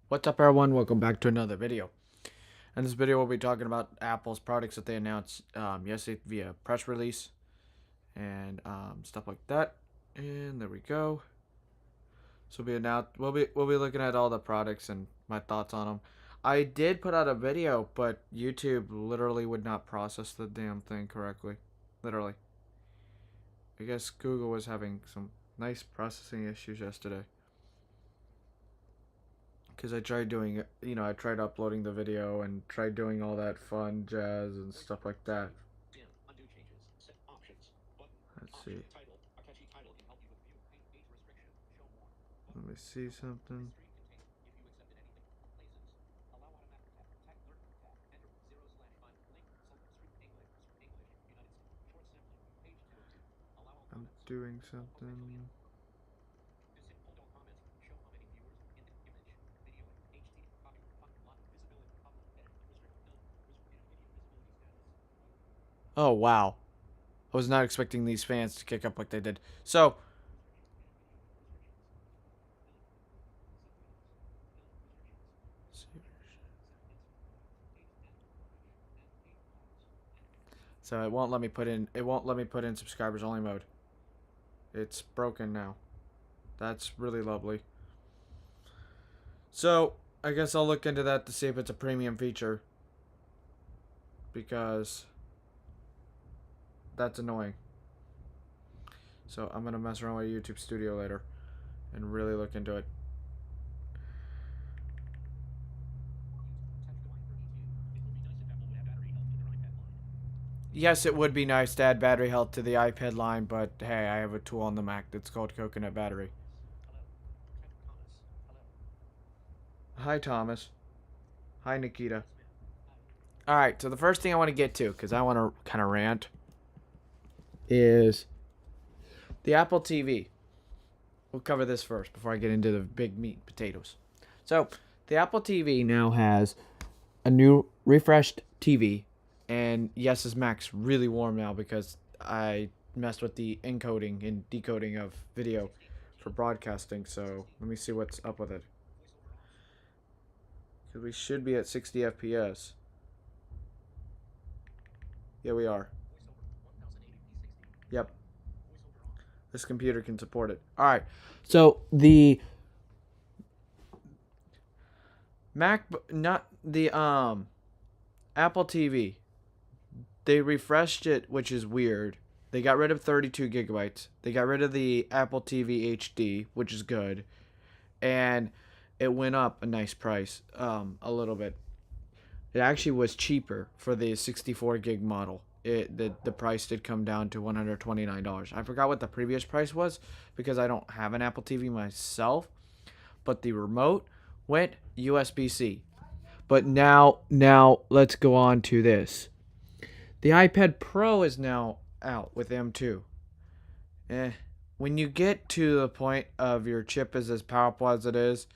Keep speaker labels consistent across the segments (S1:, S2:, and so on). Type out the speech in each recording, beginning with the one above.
S1: What's up, everyone? Welcome back to another video. In this video, we'll be talking about Apple's products that they announced yesterday via press release and stuff like that. And there we go. So we'll be looking at all the products and my thoughts on them. I did put out a video, but YouTube literally would not process the damn thing correctly. Literally. I guess Google was having some nice processing issues yesterday. Because I tried doing it, I tried uploading the video and tried doing all that fun jazz and stuff like that. Let's see. Let me see something. I'm doing something. Oh, wow. I was not expecting these fans to kick up like they did. So it won't let me put in subscribers only mode. It's broken now. That's really lovely. So, I guess I'll look into that to see if it's a premium feature, because that's annoying. So, I'm going to mess around with YouTube Studio later and really look into it. Yes, it would be nice to add battery health to the iPad line, but hey, I have a tool on the Mac that's called Coconut Battery. Hi, Thomas. Hi, Nikita. Alright, so the first thing I want to get to, because I want to kind of rant, is the Apple TV. We'll cover this first before I get into the big meat and potatoes. So, the Apple TV now has a new refreshed TV. And yes, this Mac's really warm now because I messed with the encoding and decoding of video for broadcasting. So let me see what's up with it. Because we should be at 60 FPS. Yeah, we are. Yep. This computer can support it. Alright. So the Mac, not the Apple TV, they refreshed it, which is weird. They got rid of 32 gigabytes. They got rid of the Apple TV HD, which is good. And it went up a nice price, a little bit. It actually was cheaper for the 64 gig model. The price did come down to $129. I forgot what the previous price was because I don't have an Apple TV myself. But the remote went USB-C. But now let's go on to this. The iPad Pro is now out with M2. Eh. When you get to the point of your chip is as powerful as it is,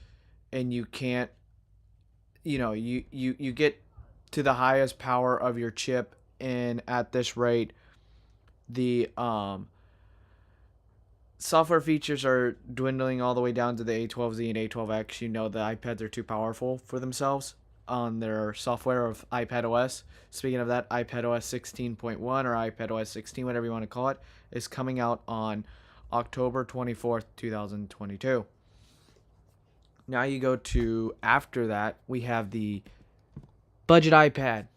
S1: and you can't, you get to the highest power of your chip, and at this rate, the software features are dwindling all the way down to the A12Z and A12X. You know the iPads are too powerful for themselves on their software of iPadOS. Speaking of that, iPadOS 16.1 or iPadOS 16, whatever you want to call it, is coming out on October 24th, 2022. Now you go to, after that, we have the budget iPad.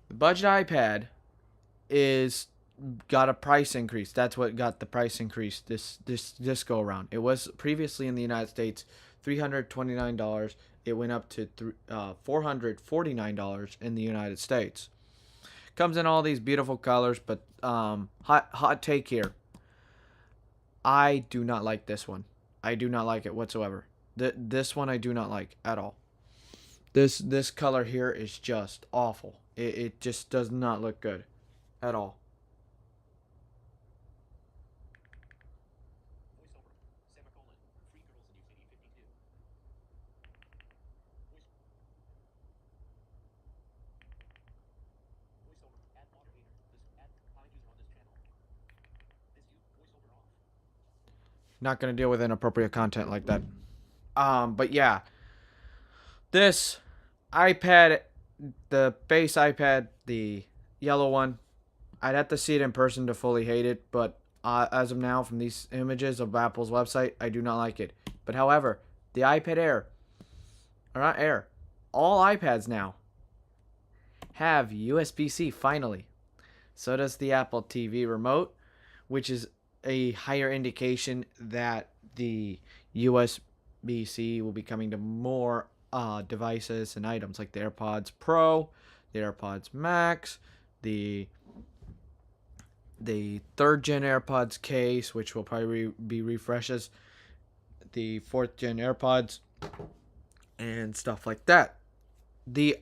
S1: The budget iPad is got a price increase. That's what got the price increase this go around. It was previously in the United States $329. It went up to $449 in the United States. Comes in all these beautiful colors, but hot take here. I do not like this one. I do not like it whatsoever. This one I do not like at all. This color here is just awful. It just does not look good at all. Not gonna deal with inappropriate content like that. But yeah, This iPad, the base iPad, the yellow one, I'd have to see it in person to fully hate it, but as of now, from these images of Apple's website, I do not like it. But however, the iPad Air, or not Air, all iPads now have USB-C finally. So does the Apple TV remote, which is a higher indication that the USB-C will be coming to more devices and items like the AirPods Pro, the AirPods Max, the third gen AirPods case, which will probably be refreshes, the fourth gen AirPods, and stuff like that. The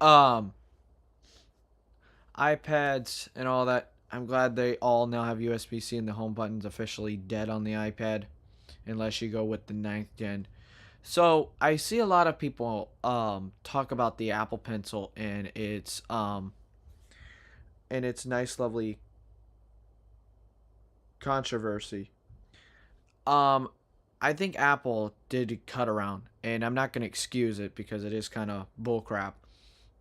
S1: iPads and all that. I'm glad they all now have USB-C and the home button's officially dead on the iPad, unless you go with the ninth gen. So I see a lot of people talk about the Apple Pencil and its nice, lovely controversy. Um, I think Apple did cut around, and I'm not gonna excuse it because it is kind of bullcrap.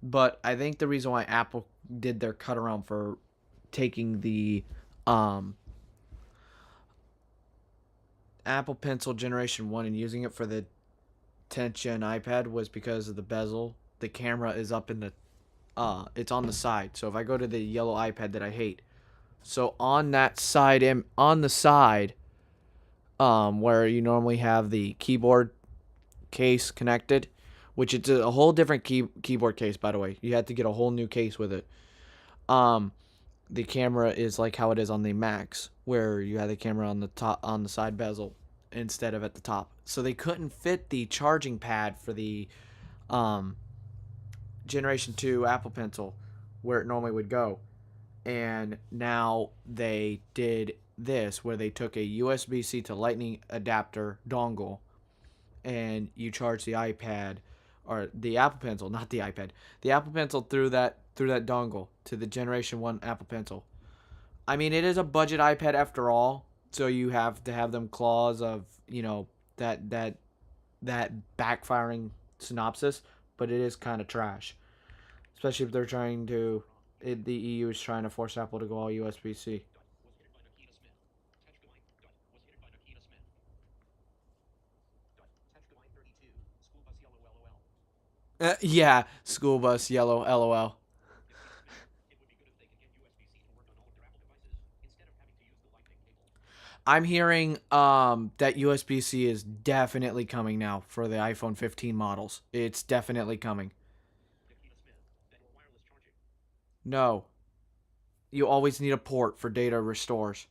S1: But I think the reason why Apple did their cut around for taking the um, Apple Pencil Generation 1 and using it for the 10th gen iPad was because of the bezel. The camera is up in the it's on the side. So if I go to the yellow iPad that I hate, so on that side on the side where you normally have the keyboard case connected, which it's a whole different keyboard case, by the way. You had to get a whole new case with it. Um the camera is like how it is on the Max, where you have the camera on the top on the side bezel instead of at the top. So they couldn't fit the charging pad for the um, Generation 2 Apple Pencil where it normally would go. And now they did this where they took a USB-C to Lightning adapter dongle and you charge the iPad or the Apple Pencil, not the iPad, the Apple Pencil through that dongle to the Generation 1 Apple Pencil. I mean, it is a budget iPad after all, so you have to have them clause of, that backfiring synopsis, but it is kind of trash, especially if they're trying to the EU is trying to force Apple to go all USB-C. Yeah, school bus yellow LOL. I'm hearing that USB-C is definitely coming now for the iPhone 15 models. It's definitely coming. No, you always need a port for data restores.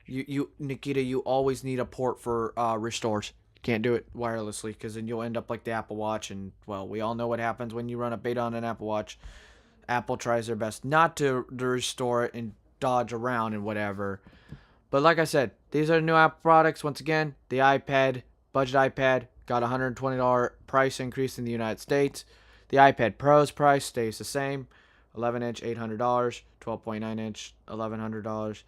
S1: You Nikita, you always need a port for restores. Can't do it wirelessly because then you'll end up like the Apple Watch, and well, we all know what happens when you run a beta on an Apple Watch. Apple tries their best not to restore it and dodge around and whatever. But like I said, these are new Apple products. Once again, the iPad, budget iPad, got a $120 price increase in the United States. The iPad Pro's price stays the same, 11-inch, $800, 12.9-inch, $1,100.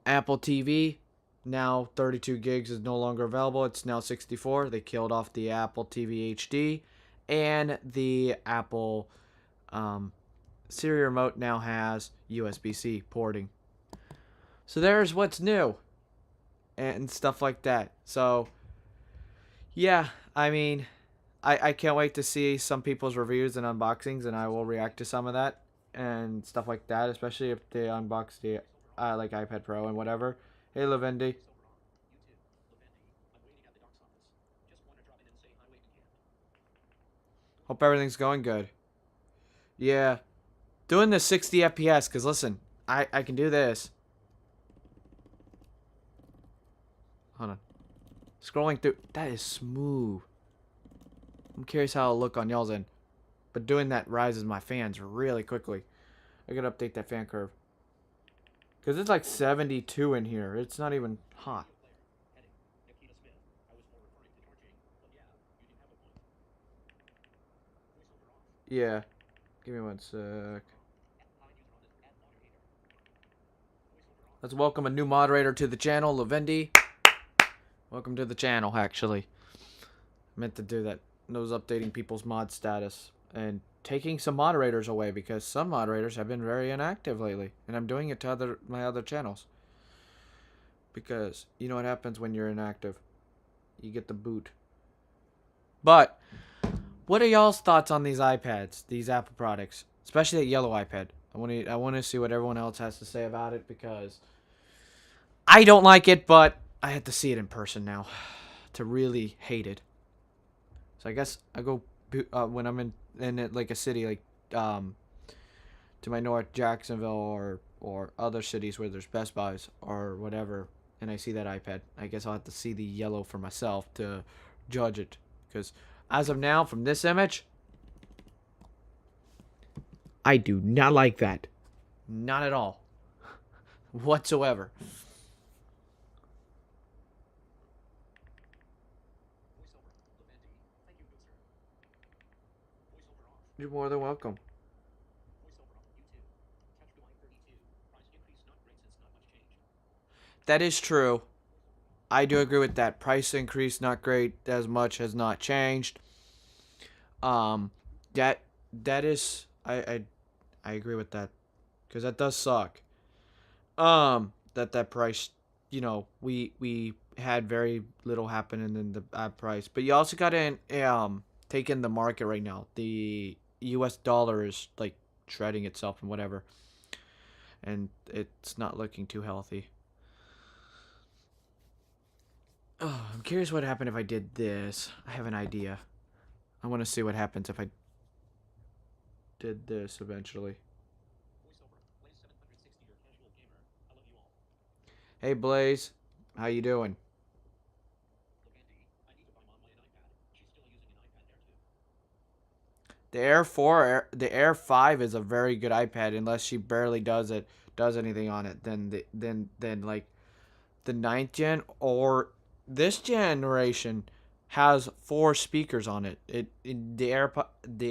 S1: Apple TV, now 32 gigs is no longer available. It's now 64. They killed off the Apple TV HD, and the Apple Siri remote now has USB-C porting. So there's what's new and stuff like that. So yeah, I mean, I can't wait to see some people's reviews and unboxings, and I will react to some of that and stuff like that, especially if they unbox the like iPad Pro and whatever. Hey, Lavendi. Hope everything's going good. Yeah, doing the 60 FPS because listen, I can do this. Hold on, scrolling through that is smooth. I'm curious how it'll look on y'all's end, but doing that rises my fans really quickly. I gotta update that fan curve because it's like 72 in here. It's not even hot. Yeah, give me one sec. Let's welcome a new moderator to the channel, Lavendi. Welcome to the channel, actually. I meant to do that. It was updating people's mod status and taking some moderators away because some moderators have been very inactive lately, and I'm doing it to my other channels because you know what happens when you're inactive. You get the boot. But what are y'all's thoughts on these iPads, these Apple products, especially that yellow iPad? I want to see what everyone else has to say about it because I don't like it, but I had to see it in person now to really hate it. So I guess I go when I'm in it, like a city like um to my north, Jacksonville or other cities where there's Best Buys or whatever, and I see that iPad. I guess I'll have to see the yellow for myself to judge it because as of now, from this image, I do not like that. Not at all. Whatsoever. You're more than welcome. That is true. I do agree with that. Price increase not great as much has not changed. Um that that is I agree with that cuz that does suck. That price, we had very little happen in the price. But you also got to take in the market right now. The US dollar is like shredding itself and whatever, and it's not looking too healthy. Oh, I'm curious what happened if I did this. I have an idea. I want to see what happens if I did this eventually. Hey Blaze, how you doing? The Air 4, the Air 5 is a very good iPad unless she barely does anything on it. Then like the ninth gen or this generation has four speakers on it. The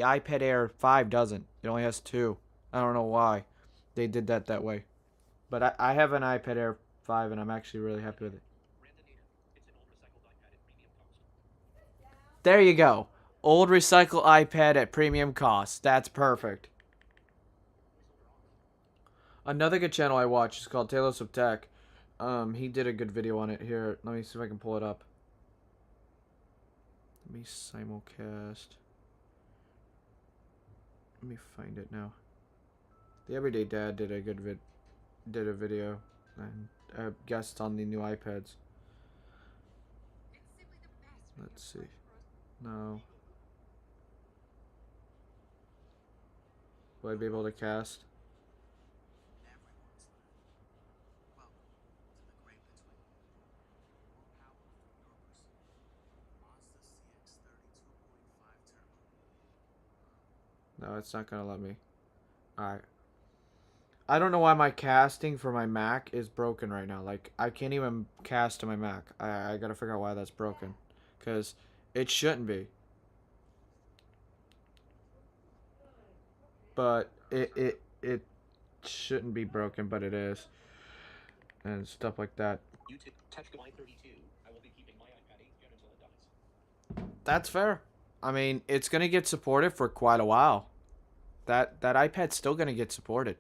S1: iPad Air 5 doesn't. It only has two. I don't know why they did that way. But I have an iPad Air 5 and I'm actually really happy with it. There you go. Old recycle iPad at premium cost. That's perfect. Another good channel I watch is called Talos of Tech. He did a good video on it. Here, let me see if I can pull it up. Let me simulcast. Let me find it now. The Everyday Dad did a video, and a guest on the new iPads. Let's see. No. Will I be able to cast? No, it's not gonna let me. Alright. I don't know why my casting for my Mac is broken right now. Like, I can't even cast to my Mac. I gotta figure out why that's broken. Because it shouldn't be. But it shouldn't be broken, but it is. And stuff like that. That's fair. I mean, it's gonna get supported for quite a while. That iPad's still gonna get supported.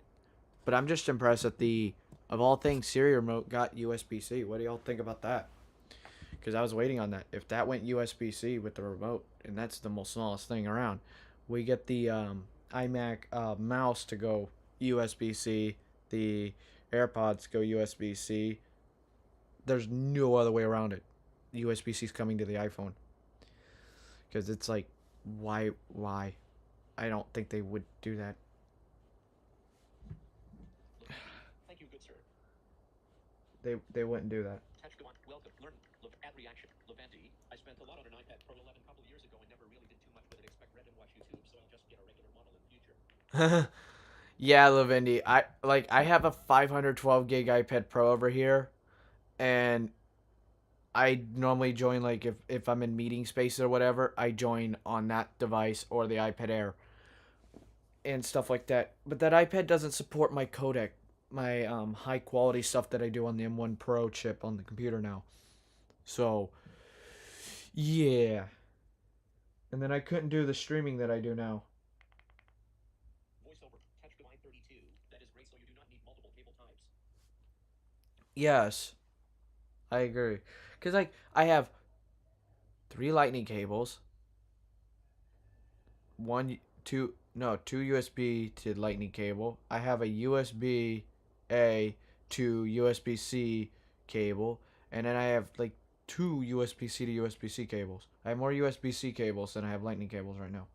S1: But I'm just impressed that the of all things Siri remote got USB-C. What do y'all think about that? Because I was waiting on that. If that went USB-C with the remote, and that's the most smallest thing around, we get the iMac mouse to go USB-C, the AirPods go USB-C. There's no other way around it. USB-C is coming to the iPhone because it's like, why? I don't think they would do that. They wouldn't do that. Yeah, Lavendi. I have a 512 gig iPad Pro over here, and I normally join like if I'm in meeting space or whatever, I join on that device or the iPad Air and stuff like that. But that iPad doesn't support my codec, my high quality stuff that I do on the M1 Pro chip on the computer now. So, yeah. And then I couldn't do the streaming that I do now. Yes, I agree. Cause like I have three lightning cables, one, two, no, two USB to lightning cable. I have a USB A to USB C cable, and then I have like two USB C to USB C cables. I have more USB C cables than I have lightning cables right now.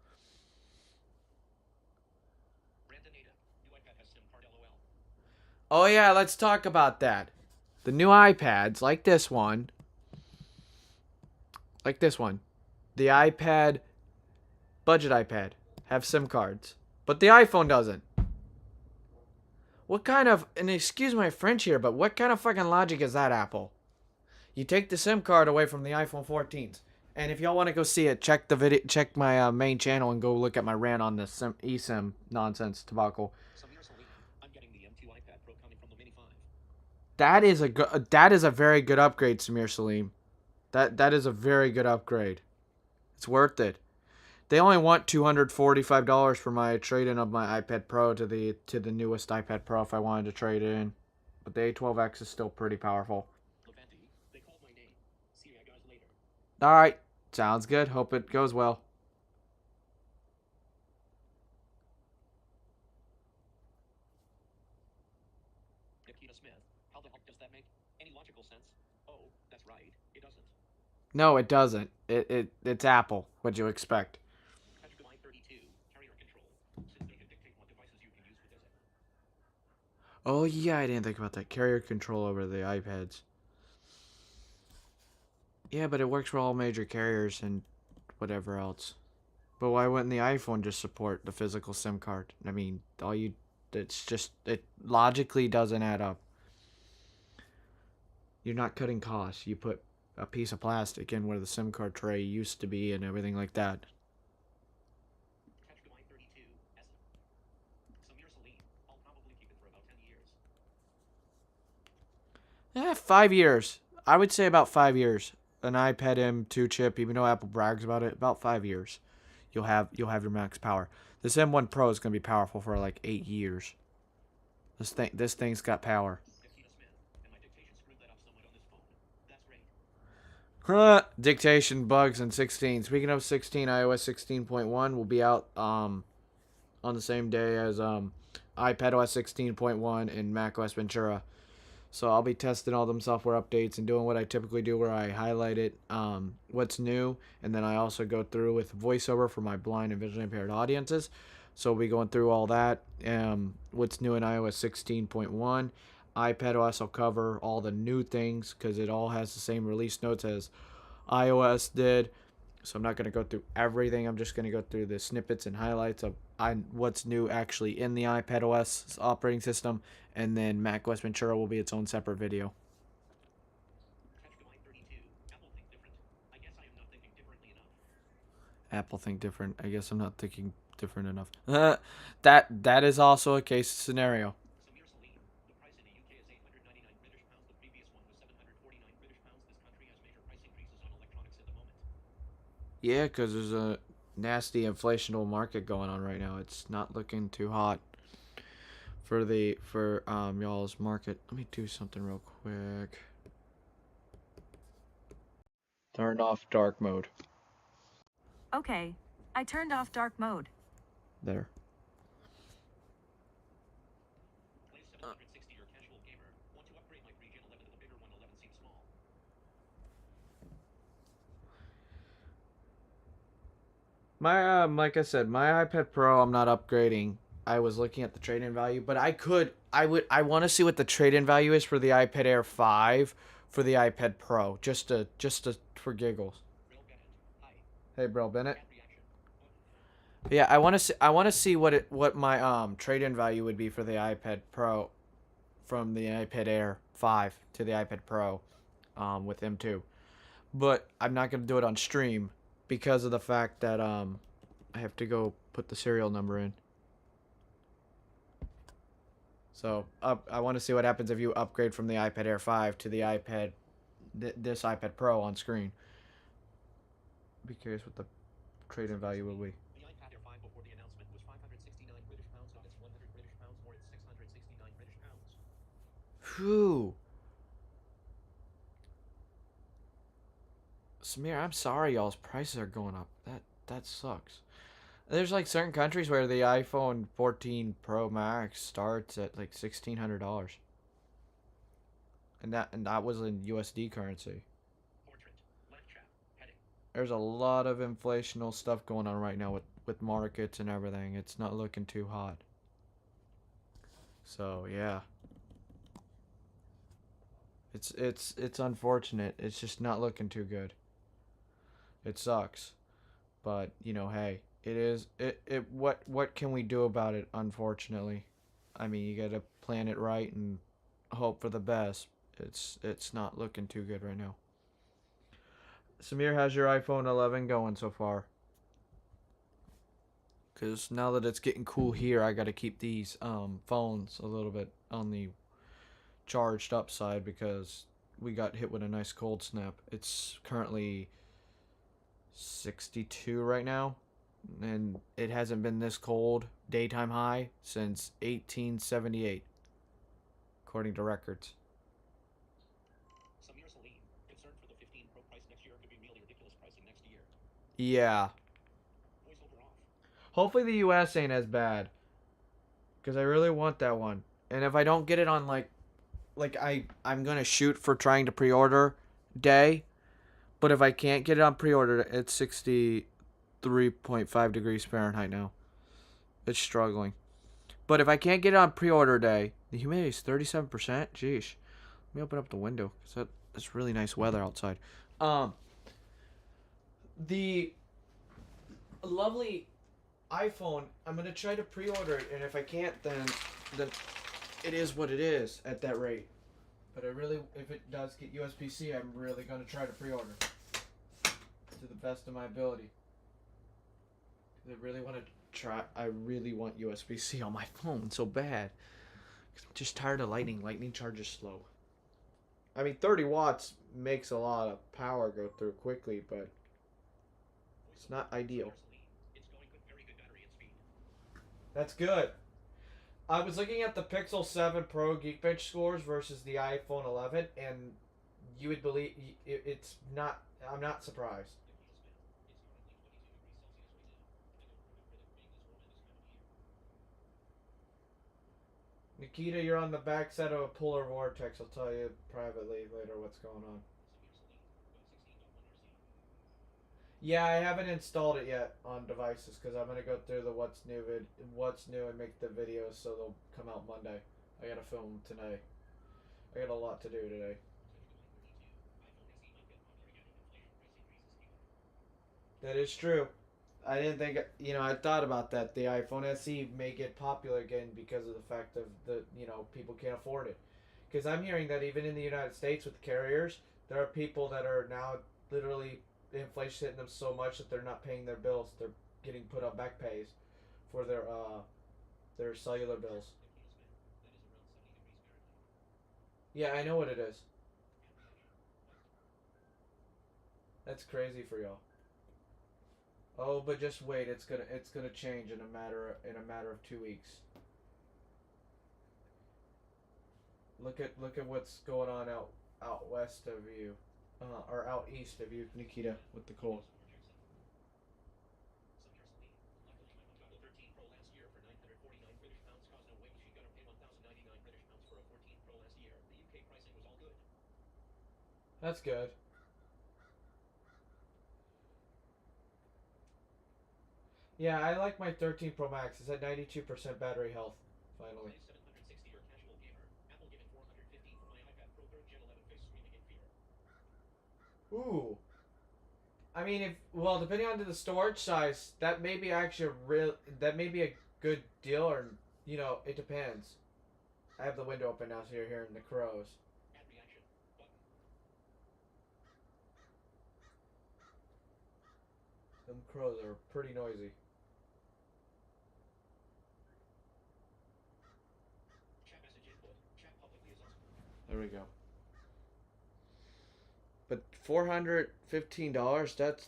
S1: Oh yeah, let's talk about that. The new iPads, like this one, the iPad, budget iPad, have SIM cards, but the iPhone doesn't. What kind of, and excuse my French here, but what kind of fucking logic is that, Apple? You take the SIM card away from the iPhone 14s. And if y'all want to go see it, check the video, check my main channel, and go look at my rant on this eSIM nonsense debacle. That is a very good upgrade, Samir Salim. That is a very good upgrade. It's worth it. They only want $245 for my trade-in of my iPad Pro to the newest iPad Pro if I wanted to trade it in. But the A12X is still pretty powerful. All right, sounds good. Hope it goes well. No, it doesn't. It's Apple. What'd you expect? Oh yeah, I didn't think about that. Carrier control over the iPads. Yeah, but it works for all major carriers and whatever else. But why wouldn't the iPhone just support the physical SIM card? I mean, it's just, it logically doesn't add up. You're not cutting costs. You put a piece of plastic in where the SIM card tray used to be and everything like that. Yeah, 5 years. I would say about 5 years. An iPad M2 chip, even though Apple brags about it, about 5 years. You'll have your max power. This M1 Pro is gonna be powerful for like 8 years. This thing's got power. Dictation bugs in 16. Speaking of 16, iOS 16.1 will be out on the same day as iPadOS 16.1 and macOS Ventura. So I'll be testing all them software updates and doing what I typically do, where I highlight it, what's new, and then I also go through with voiceover for my blind and visually impaired audiences. So we'll be going through all that. What's new in iOS 16.1. iPadOS will cover all the new things because it all has the same release notes as iOS did. So I'm not going to go through everything. I'm just going to go through the snippets and highlights of what's new actually in the iPadOS operating system. And then macOS Ventura will be its own separate video. Apple think different. I guess I'm not thinking different enough. That is also a case scenario. Yeah, because there's a nasty inflationary market going on right now. It's not looking too hot for y'all's market. Let me do something real quick. Turn off dark mode.
S2: Okay, I turned off dark mode.
S1: There. My like I said, my iPad Pro, I'm not upgrading. I was looking at the trade-in value, but I want to see what the trade-in value is for the iPad Air 5 for the iPad Pro, just to for giggles. Hey, bro, Bennett. Yeah, I want to see what my trade-in value would be for the iPad Pro from the iPad Air 5 to the iPad Pro with M2. But I'm not going to do it on stream because of the fact that I have to go put the serial number in. So I want to see what happens if you upgrade from the iPad Air 5 to the this iPad Pro on screen. Be curious what the trade-in value will be.
S3: The iPad Air 5 before the announcement was 569 British pounds, so it's 100 British pounds more, it's 669 British pounds.
S1: Phew. Samir, I'm sorry y'all's prices are going up. That sucks. There's like certain countries where the iPhone 14 Pro Max starts at like $1,600. And that was in USD currency.
S3: Portrait. Left chat. Heading.
S1: There's a lot of inflational stuff going on right now with markets and everything. It's not looking too hot. So yeah. It's unfortunate. It's just not looking too good. It sucks. But, you know, hey, what can we do about it, unfortunately? I mean, you got to plan it right and hope for the best. It's not looking too good right now. Samir, how's your iPhone 11 going so far? Cuz now that it's getting cool here, I got to keep these phones a little bit on the charged up side because we got hit with a nice cold snap. It's currently 62 right now, and it hasn't been this cold daytime high since 1878, according to records.
S3: Samir Salim. Concerned for the 15 Pro price next year could be really ridiculous pricing next year.
S1: Yeah.
S3: Voiceover off.
S1: Hopefully the US ain't as bad, because I really want that one. And if I don't get it on I'm gonna shoot for trying to pre-order day, but if I can't get it on pre-order, it's 63.5 degrees Fahrenheit now. It's struggling. But if I can't get it on pre-order day, the humidity is 37%. Jeez. Let me open up the window because that's really nice weather outside. The lovely iPhone, I'm gonna try to pre-order it, and if I can't, then it is what it is at that rate. But if it does get USB-C, I'm really gonna try to pre-order to the best of my ability. I really want USB-C on my phone so bad. I'm just tired of lightning. Lightning charges slow. I mean, 30 watts makes a lot of power go through quickly, but it's not ideal.
S3: It's going good, very good battery and speed.
S1: That's good. I was looking at the Pixel 7 Pro Geekbench scores versus the iPhone 11, and you would believe it's not. I'm not surprised. Nikita, you're on the backside of a polar vortex. I'll tell you privately later what's going on. Yeah, I haven't installed it yet on devices because I'm gonna go through the what's new and make the videos so they'll come out Monday. I gotta film tonight. I got a lot to do today. That is true. I didn't think, I thought about that. The iPhone SE may get popular again because of the fact of people can't afford it. Because I'm hearing that even in the United States with the carriers, there are people that are now literally inflation hitting them so much that they're not paying their bills. They're getting put on back pays for their cellular bills. Yeah, I know what it is. That's crazy for y'all. Oh, but just wait. It's gonna change in a matter of 2 weeks. Look at what's going on out west of you, or out east of you, Nikita, with the cold.
S3: The 13 Pro last year for 949 British pounds caused no wait. She got to pay 1,099 British pounds for a 14 Pro last year. The UK pricing was all good.
S1: That's good. Yeah, I like my 13 Pro Max. It's at 92% battery health. Finally.
S3: 760 or casual gamer. Apple giving 415 for my iPad Pro 3rd Gen 11 face screaming in fear.
S1: Ooh. I mean, depending on the storage size, that may be actually that may be a good deal, or it depends. I have the window open now, so you're hearing the crows.
S3: Ad reaction. Button.
S1: Them crows are pretty noisy.
S3: Chat message input. Chat publicly is unsupported.
S1: There we go. But $415,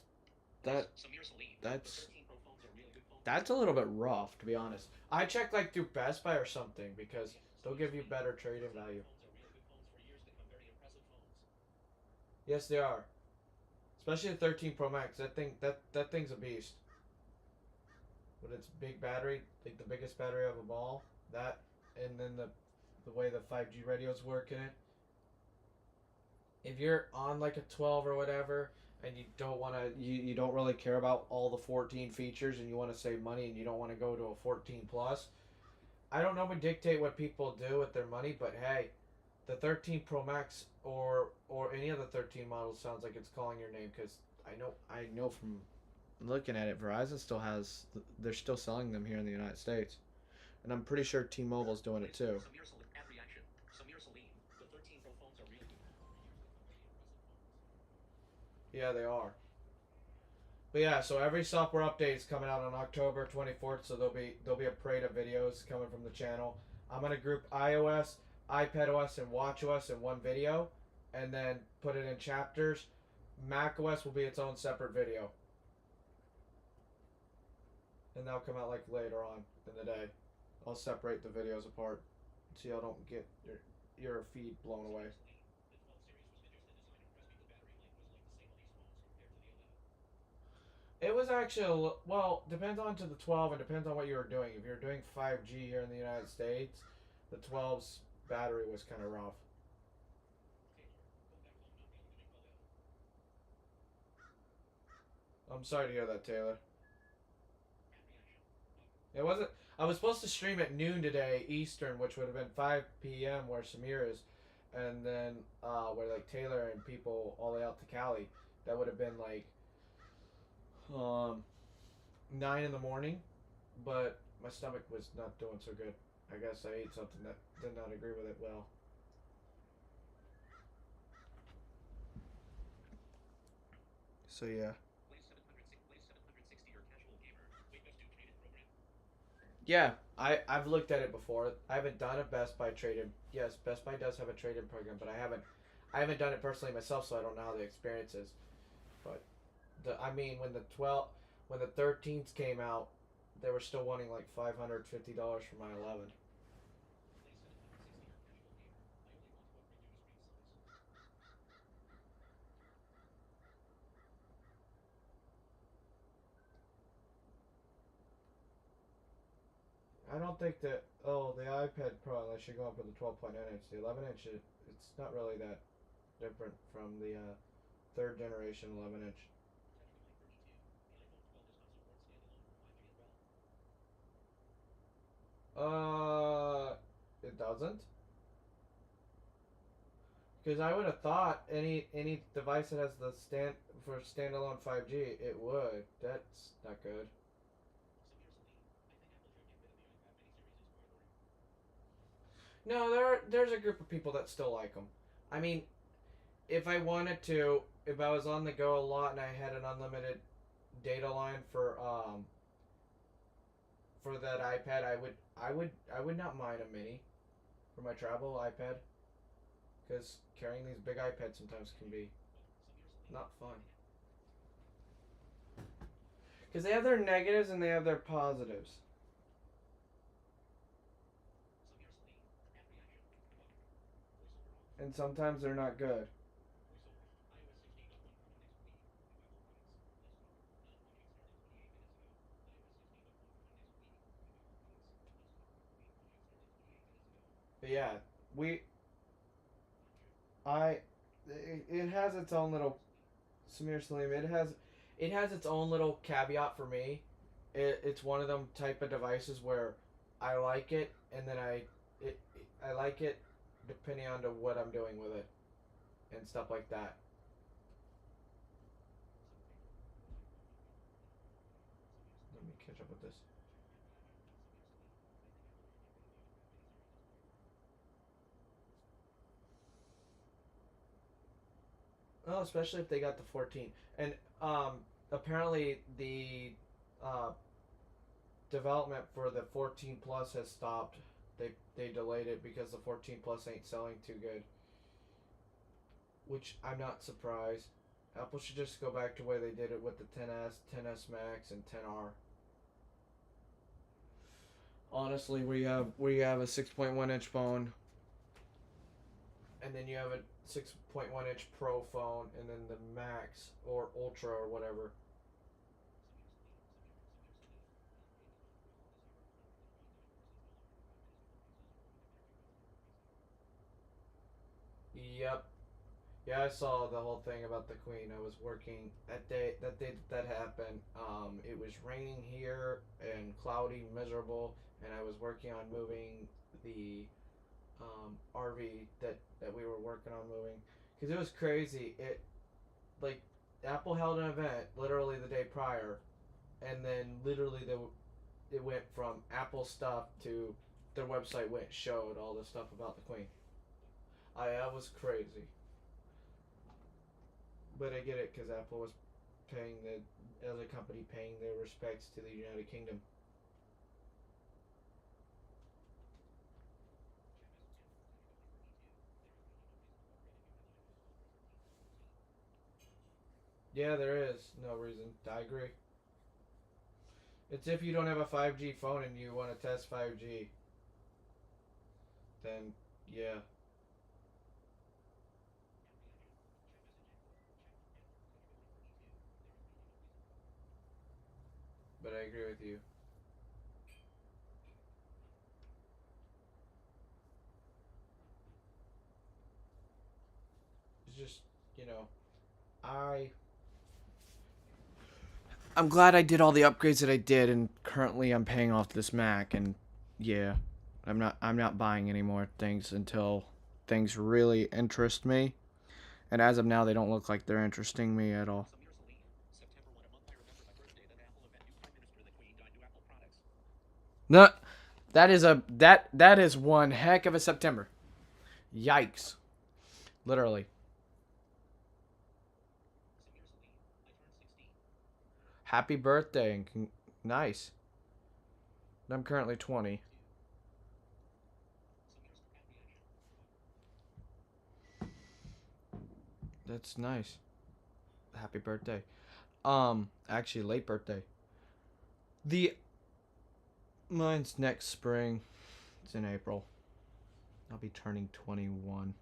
S1: that
S3: Samir Salim.
S1: that's
S3: The 13 Pro phones are really good phones.
S1: that's a little bit rough, to be honest. I checked like through Best Buy or something because they'll give you better trade-in value.
S3: Phones are really good phones for years to come. Very impressive phones.
S1: Yes, they are. Especially the 13 Pro Max. That thing's a beast. With its big battery, like the biggest battery of them all. That and then the way the 5G radios work in it. If you're on like a 12 or whatever and you don't want to you don't really care about all the 14 features and you want to save money and you don't want to go to a 14 plus, I don't normally dictate what people do with their money, but hey, the 13 Pro Max or any of the 13 models sounds like it's calling your name because I know from looking at it, Verizon still has they're still selling them here in the United States, and I'm pretty sure T-Mobile's doing it too.
S3: Samir Salim. Ad reaction. Samir Salim. The 13 Pro phones are really good phones for years to come. Very impressive phones.
S1: Yeah, they are. But yeah, so every software update is coming out on October 24th, so there'll be a parade of videos coming from the channel. I'm gonna group iOS, iPadOS, and watchOS in one video, and then put it in chapters. macOS will be its own separate video, and that'll come out like later on in the day. I'll separate the videos apart, so y'all don't get your feed blown away.
S3: The 12 series was interesting design. Impressed me. The battery life was like the same on these phones compared to the 11.
S1: It was actually well depends on to the 12 and depends on what you were doing. If you're doing 5G here in the United States, the 12's battery was kind of rough.
S3: Taylor, go back home not really doing well at all.
S1: I'm sorry to hear that, Taylor.
S3: Ad reaction.
S1: It wasn't. I was supposed to stream at noon today Eastern, which would have been 5 p.m. where Samir is, and then where like Taylor and people all the way out to Cali. That would have been like 9 in the morning, but my stomach was not doing so good. I guess I ate something that did not agree with it well. So yeah.
S3: Play 760 or casual gamer. Wait, Best Do trade-in program.
S1: Yeah, I've looked at it before. I haven't done a Best Buy trade-in. Yes, Best Buy does have a trade-in program, but I haven't done it personally myself, so I don't know how the experience is. But I mean when the 13s came out, they were still wanting like $550 for my 11.
S3: Play 760 or casual gamer. I only want to upgrade to a screen size.
S1: I don't think that. Oh, the iPad Pro. I should go up with the 12.9 inch. The 11 inch. It's not really that different from the third generation 11 inch.
S3: Technically, like 32. The iPhone 12 does not support standalone 5G as well.
S1: It doesn't. Because I would have thought any device that has the standalone 5G, it would. That's not good.
S3: Samir Salim. I think Apple should get rid of the iPad mini series as part of their.
S1: No, there's a group of people that still like them. I mean, if I wanted to, if I was on the go a lot and I had an unlimited data line for that iPad, I would not mind a mini for my travel iPad, because carrying these big iPads sometimes can be not fun. Because they have their negatives and they have their positives,
S3: Samir Salim. Ad reaction. Voiceover on.
S1: and sometimes they're not good.
S3: Voiceover. iOS 16.1 coming next week. New Apple products. Let's talk. Non-launching started 28 minutes ago. iOS 16.1 coming next week. New Apple products. Let's talk. Beta launching started 28 minutes ago.
S1: But yeah, we
S3: Launcher.
S1: I it has its own little Samir Salim. It has its own little caveat for me. It's one of them type of devices where I like it, and then I like it depending on to what I'm doing with it and stuff like that. Let me catch up with this. Oh, especially if they got the 14. And apparently the uh, development for the 14 plus has stopped. They delayed it because the 14 plus ain't selling too good. Which I'm not surprised. Apple should just go back to the way they did it with the 10s, 10s Max, and 10R. Honestly, where you have a 6.1 inch phone, and then you have a 6.1 inch Pro phone, and then the Max or Ultra or whatever. Yep. Yeah, I saw the whole thing about the Queen. I was working that happened. It was raining here and cloudy, miserable, and I was working on moving the RV that we were working on moving because it was crazy. It like Apple held an event literally the day prior, and then literally it went from Apple stuff to their website went showed all the stuff about the Queen. That was crazy, but I get it because Apple was paying the as a company paying their respects to the United Kingdom. Yeah, there is no reason. I agree. It's if you don't have a 5G phone and you want to test 5G, then yeah. But I agree with you. It's just you know, I I'm glad I did all the upgrades that I did, and currently I'm paying off this Mac, and yeah, I'm not buying any more things until things really interest me. And as of now, they don't look like they're interesting me at all. No, that is one heck of a September. Yikes! Literally. Happy birthday and nice. I'm currently 20. That's nice. Happy birthday. Actually, late birthday. The Mine's next spring. It's in April. I'll be turning 21.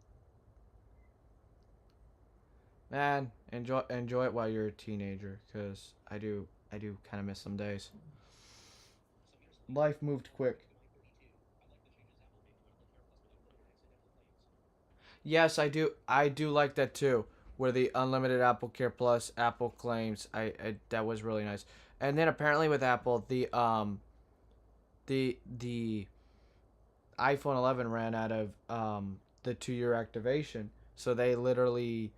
S1: Man, enjoy it while you're a teenager, cause I do kind of miss some days. Life moved quick. Yes, I do like that too. Where the unlimited Apple Care Plus, Apple claims, that was really nice. And then apparently with Apple, the iPhone 11 ran out of the 2 year activation, so they literally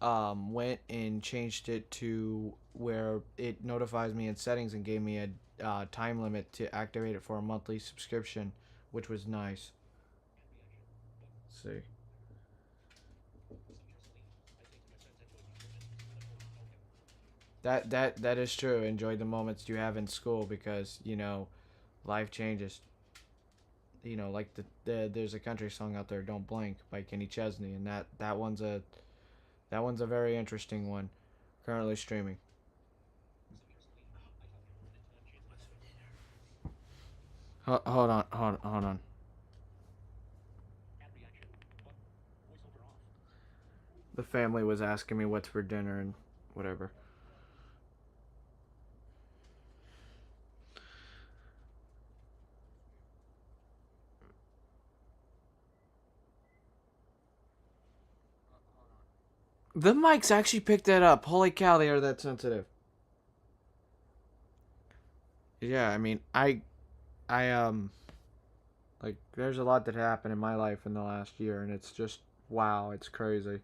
S1: went and changed it to where it notifies me in settings and gave me a time limit to activate it for a monthly subscription, which was nice. Let's see. That is true. Enjoy the moments you have in school because life changes. Like there's a country song out there, "Don't Blink" by Kenny Chesney, and that one's a very interesting one. Currently streaming. Hold on. The family was asking me what's for dinner and whatever. The mics actually picked that up. Holy cow, they are that sensitive. Yeah, I mean, I like there's a lot that happened in my life in the last year, and it's just wow, it's crazy.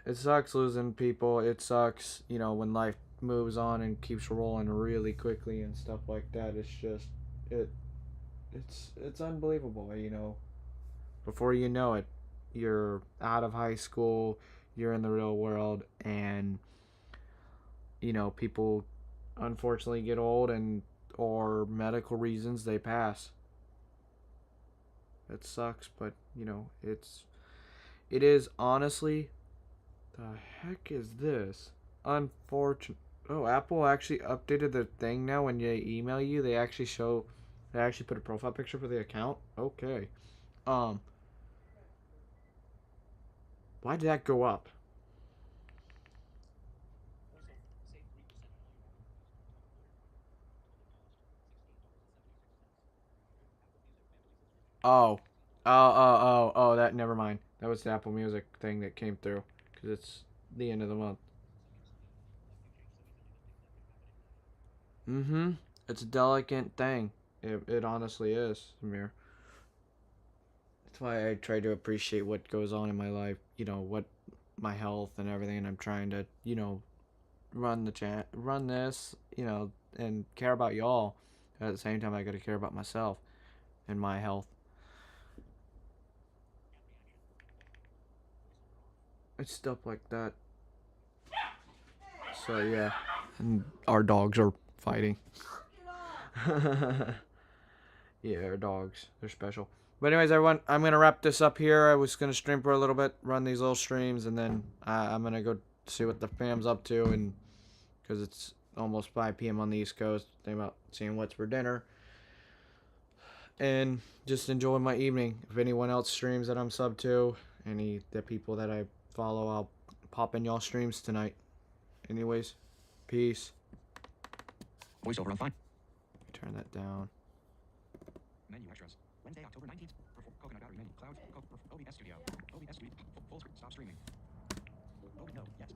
S1: It sucks losing people. It sucks, when life moves on and keeps rolling really quickly and stuff like that. It's just it it's unbelievable. Before you know it, you're out of high school, you're in the real world, and people unfortunately get old and or medical reasons they pass. It sucks, but it is honestly The heck is this? Unfortunate. Oh, Apple actually updated their thing now. When they email you, they actually show. They actually put a profile picture for the account. Okay. Um. Why did that go up? Oh. Oh. That. Never mind. That was the Apple Music thing that came through. Because it's the end of the month. Mm-hmm. It's a delicate thing. It honestly is, Samir. That's why I try to appreciate what goes on in my life. What my health and everything, and I'm trying to, run the chat, run this, and care about y'all. At the same time, I got to care about myself and my health. It's stuff like that. So yeah, and our dogs are fighting. Yeah, our dogs, they're special. But anyways, everyone, I'm gonna wrap this up here. I was gonna stream for a little bit, run these little streams, and then I'm gonna go see what the fam's up to, and because it's almost 5 p.m. on the East Coast, think about seeing what's for dinner, and just enjoy my evening. If anyone else streams that I'm sub to, any the people that I follow, I'll pop in y'all streams tonight. Anyways, peace.
S4: Voiceover on fine.
S1: Turn that down.
S4: Menu extras. Wednesday, October 19th. Coconut battery menu. Cloud. OBS Studio. OBS Studio. Full screen. Stop streaming. Oh, no. Yes.